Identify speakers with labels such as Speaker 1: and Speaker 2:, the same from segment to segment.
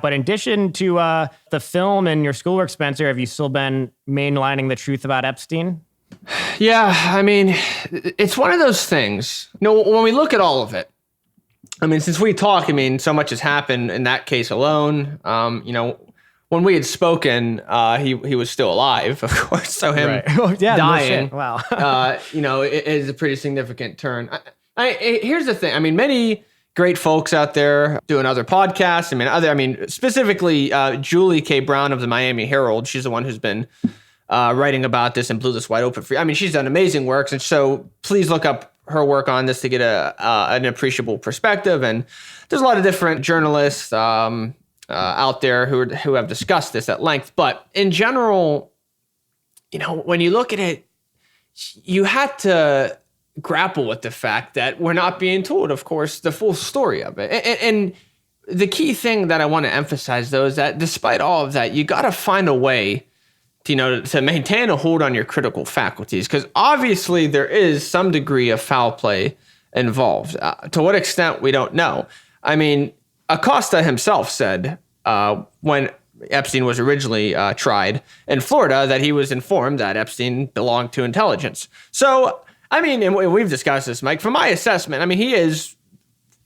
Speaker 1: But in addition to the film and your schoolwork, Spencer, have you still been mainlining the truth about Epstein?
Speaker 2: Yeah, I mean, it's one of those things. When we look at all of it, I mean, since we talk, I mean, so much has happened in that case alone. When we had spoken, he was still alive, of course. So him dying,
Speaker 1: wow,
Speaker 2: it is a pretty significant turn. Here's the thing. I mean, many great folks out there doing other podcasts. I mean, specifically Julie K. Brown of the Miami Herald. She's the one who's been writing about this and blew this wide open for you. I mean, she's done amazing works, and so please look up her work on this to get an appreciable perspective. And there's a lot of different journalists out there who have discussed this at length. But in general, when you look at it, you had to grapple with the fact that we're not being told, of course, the full story of it. And the key thing that I want to emphasize, though, is that despite all of that, you got to find a way to maintain a hold on your critical faculties, because obviously there is some degree of foul play involved. To what extent, we don't know. I mean, Acosta himself said when Epstein was originally tried in Florida that he was informed that Epstein belonged to intelligence. So, I mean, and we've discussed this, Mike, from my assessment, I mean, he is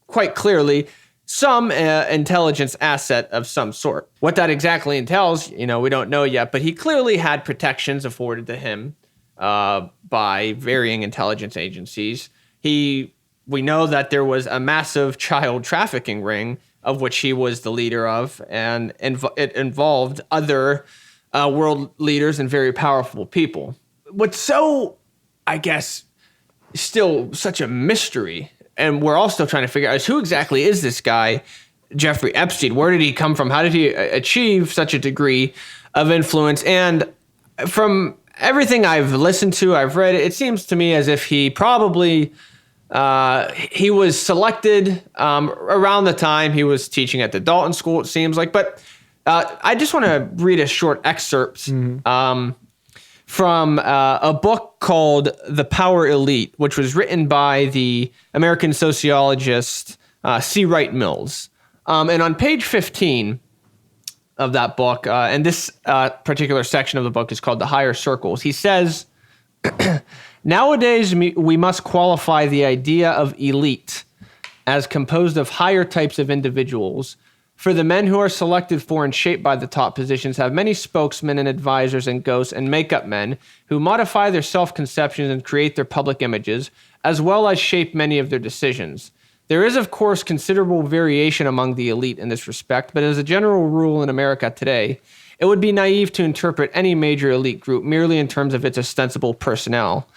Speaker 2: quite clearly some intelligence asset of some sort. What that exactly entails, we don't know yet, but he clearly had protections afforded to him by varying intelligence agencies. We know that there was a massive child trafficking ring of which he was the leader of, and it involved other world leaders and very powerful people. What's so, I guess, still such a mystery, and we're all still trying to figure out, is who exactly is this guy, Jeffrey Epstein? Where did he come from? How did he achieve such a degree of influence? And from everything I've listened to, I've read, it seems to me as if he probably he was selected around the time he was teaching at the Dalton School, it seems like. But I just want to read a short excerpt from a book called The Power Elite, which was written by the American sociologist C. Wright Mills. And on page 15 of that book, and this particular section of the book is called The Higher Circles, he says, nowadays we must qualify the idea of elite as composed of higher types of individuals. For the men who are selected for and shaped by the top positions have many spokesmen and advisors and ghosts and makeup men who modify their self-conceptions and create their public images, as well as shape many of their decisions. There is, of course, considerable variation among the elite in this respect, but as a general rule in America today, it would be naive to interpret any major elite group merely in terms of its ostensible personnel.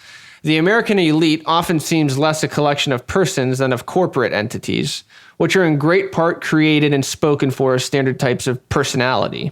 Speaker 2: The American elite often seems less a collection of persons than of corporate entities, which are in great part created and spoken for as standard types of personality.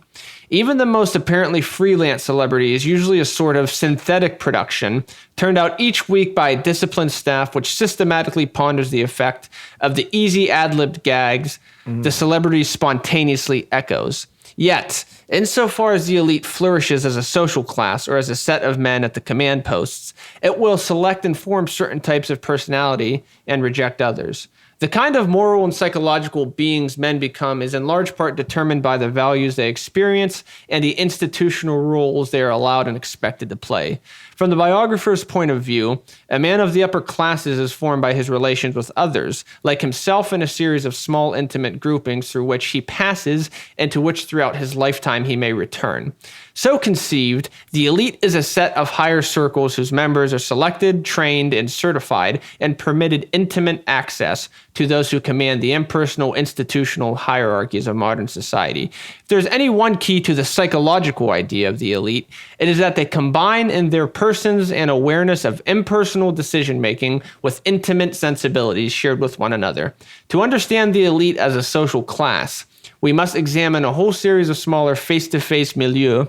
Speaker 2: Even the most apparently freelance celebrity is usually a sort of synthetic production turned out each week by a disciplined staff which systematically ponders the effect of the easy ad-libbed gags the celebrity spontaneously echoes. Yet, insofar as the elite flourishes as a social class or as a set of men at the command posts, it will select and form certain types of personality and reject others. The kind of moral and psychological beings men become is in large part determined by the values they experience and the institutional roles they are allowed and expected to play. From the biographer's point of view, a man of the upper classes is formed by his relations with others, like himself in a series of small intimate groupings through which he passes and to which throughout his lifetime he may return. So conceived, the elite is a set of higher circles whose members are selected, trained, and certified, and permitted intimate access to those who command the impersonal institutional hierarchies of modern society. If there's any one key to the psychological idea of the elite, it is that they combine in their persons an awareness of impersonal decision-making with intimate sensibilities shared with one another. To understand the elite as a social class, we must examine a whole series of smaller face-to-face milieux,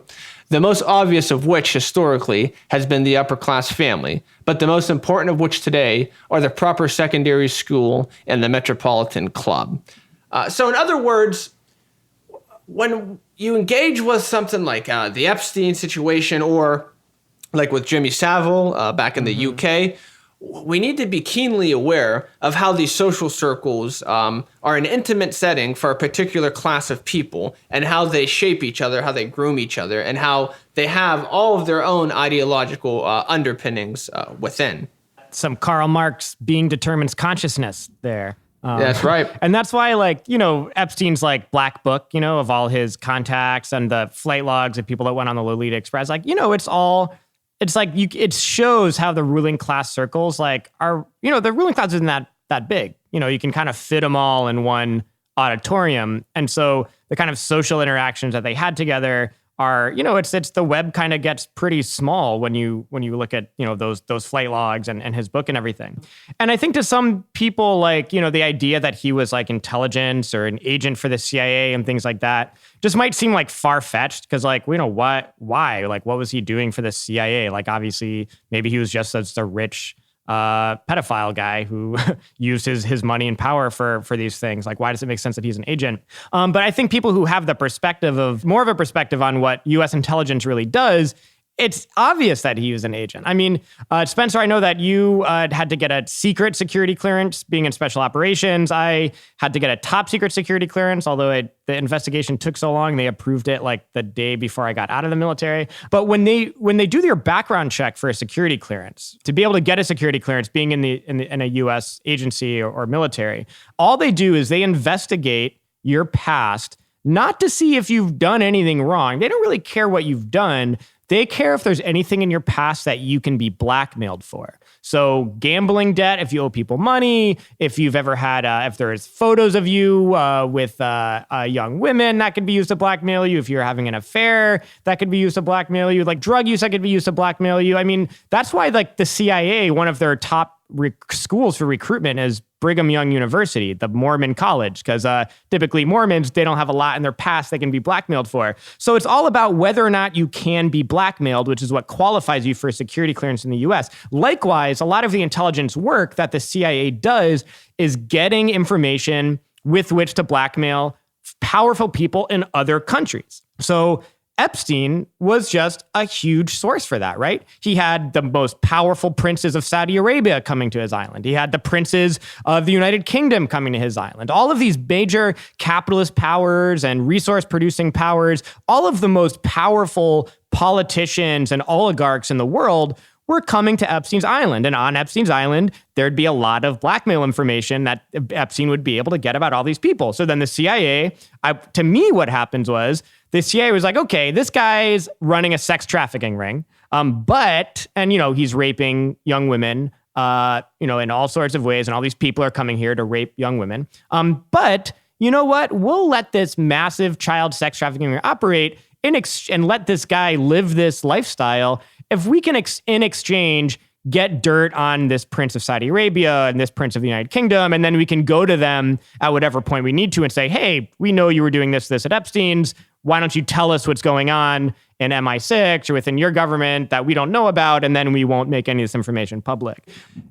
Speaker 2: the most obvious of which historically has been the upper-class family, but the most important of which today are the proper secondary school and the metropolitan club. So in other words, when you engage with something like the Epstein situation, or like with Jimmy Savile back in the UK, we need to be keenly aware of how these social circles are an intimate setting for a particular class of people, and how they shape each other, how they groom each other, and how they have all of their own ideological underpinnings within.
Speaker 1: Some Karl Marx being determines consciousness there.
Speaker 2: That's right.
Speaker 1: And that's why, Epstein's black book, of all his contacts and the flight logs of people that went on the Lolita Express, it shows how the ruling class circles are, the ruling class isn't that big. You can kind of fit them all in one auditorium. And so the kind of social interactions that they had together are, it's the web kind of gets pretty small when you look at, those flight logs and his book and everything. And I think to some people, the idea that he was intelligence or an agent for the CIA and things like that just might seem far-fetched, because why? What was he doing for the CIA? Obviously maybe he was just a rich pedophile guy who used his money and power for these things. Why does it make sense that he's an agent? But I think people who have more of a perspective on what U.S. intelligence really does, it's obvious that he was an agent. I mean, Spencer, I know that you had to get a secret security clearance being in special operations. I had to get a top secret security clearance, although the investigation took so long, they approved it the day before I got out of the military. But when they do their background check for a security clearance, to be able to get a security clearance being in a U.S. agency or military, all they do is they investigate your past, not to see if you've done anything wrong. They don't really care what you've done. They care if there's anything in your past that you can be blackmailed for. So gambling debt, if you owe people money, if you've ever had, if there's photos of you with young women, that could be used to blackmail you. If you're having an affair, that could be used to blackmail you. Drug use, that could be used to blackmail you. I mean, that's why the CIA, one of their top schools for recruitment is Brigham Young University, the Mormon college, because typically Mormons, they don't have a lot in their past they can be blackmailed for. So it's all about whether or not you can be blackmailed, which is what qualifies you for a security clearance in the US. Likewise, a lot of the intelligence work that the CIA does is getting information with which to blackmail powerful people in other countries. So Epstein was just a huge source for that, right? He had the most powerful princes of Saudi Arabia coming to his island. He had the princes of the United Kingdom coming to his island. All of these major capitalist powers and resource-producing powers, all of the most powerful politicians and oligarchs in the world were coming to Epstein's island. And on Epstein's island, there'd be a lot of blackmail information that Epstein would be able to get about all these people. So then the CIA, to me, what happens was the CIA was okay, this guy's running a sex trafficking ring, and he's raping young women, in all sorts of ways, and all these people are coming here to rape young women. But you know what? We'll let this massive child sex trafficking ring operate and let this guy live this lifestyle if we can, in exchange, get dirt on this prince of Saudi Arabia and this prince of the United Kingdom, and then we can go to them at whatever point we need to and say, hey, we know you were doing this at Epstein's. Why don't you tell us what's going on in MI6 or within your government that we don't know about, and then we won't make any of this information public.